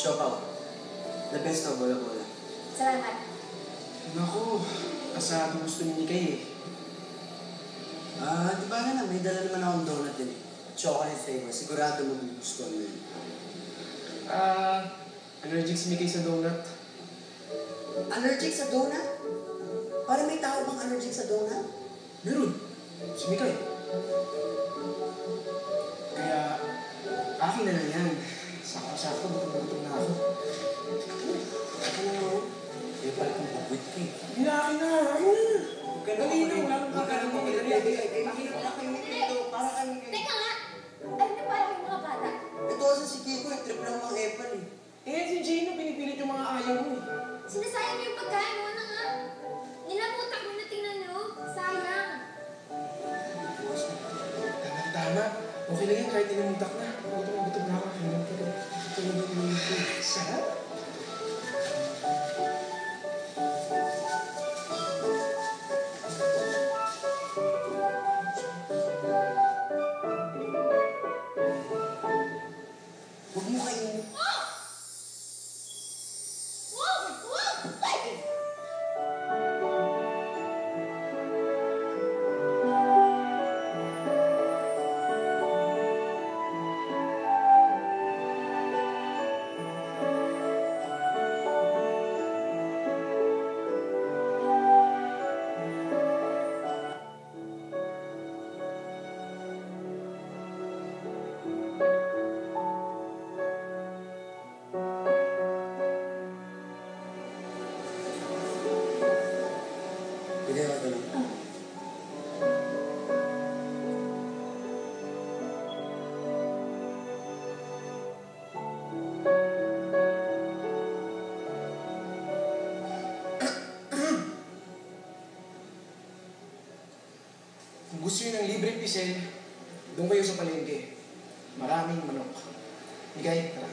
Siopaw. The best of bola-bola. Salamat. Naku, asado gusto ni Nikay eh. Di ba na may dala naman akong donut din eh. Chocolate flavor. Sigurado magugustuhan mo yun. Allergic si Nikay sa donut. Allergic sa donut? Parang may tao bang allergic sa donut? Meron. Si Nikay. Kaya, akin na lang yan. Sakto-sakto, gutom na ako. Ako na nga. Kaya pala kong pagwit ka eh. Hindi na, akin na. Dali na, wala nang kakaroon mo. Mahirap na kayo dito. Para kami kayo. Teka nga! Ano na para kayong mga bata? Ito sa si Kiko, trip lang mga Epan eh. Si Gino, pinipilit yung mga ayaw mo eh. Sinasayang niyo yung pagkain mo na nga. Nilamutak mo na tingnan niyo. Sayang. Tama. Okay lang yan kahit nilamutak na. Gutom na ako. Tulog na ito. Sarap. Huwag mo kayo. Hindi ako ganun. Kung gusto nyo ng libreng pisel, doon kayo sa palengke. Maraming manok. Migay, tara.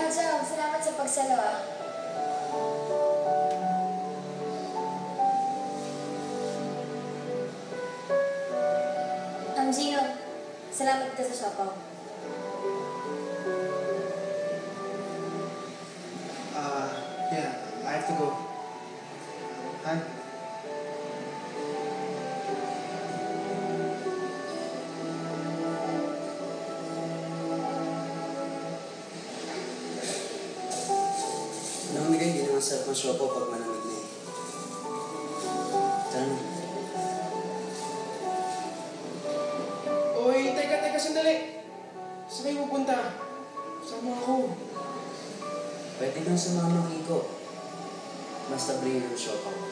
Joe, salamat sa pagsalo ah. Gino, salamat ka sa siopaw. Yeah, I have to go. Han? Alam mo, Miguel, hindi naman sarap ng siopaw pag malamig na eh. Tara na. Oy, teka, sandali. Saan kayo pupunta? Sama ako. Pwede kang sumama, Kiko. Basta bring ng siopaw.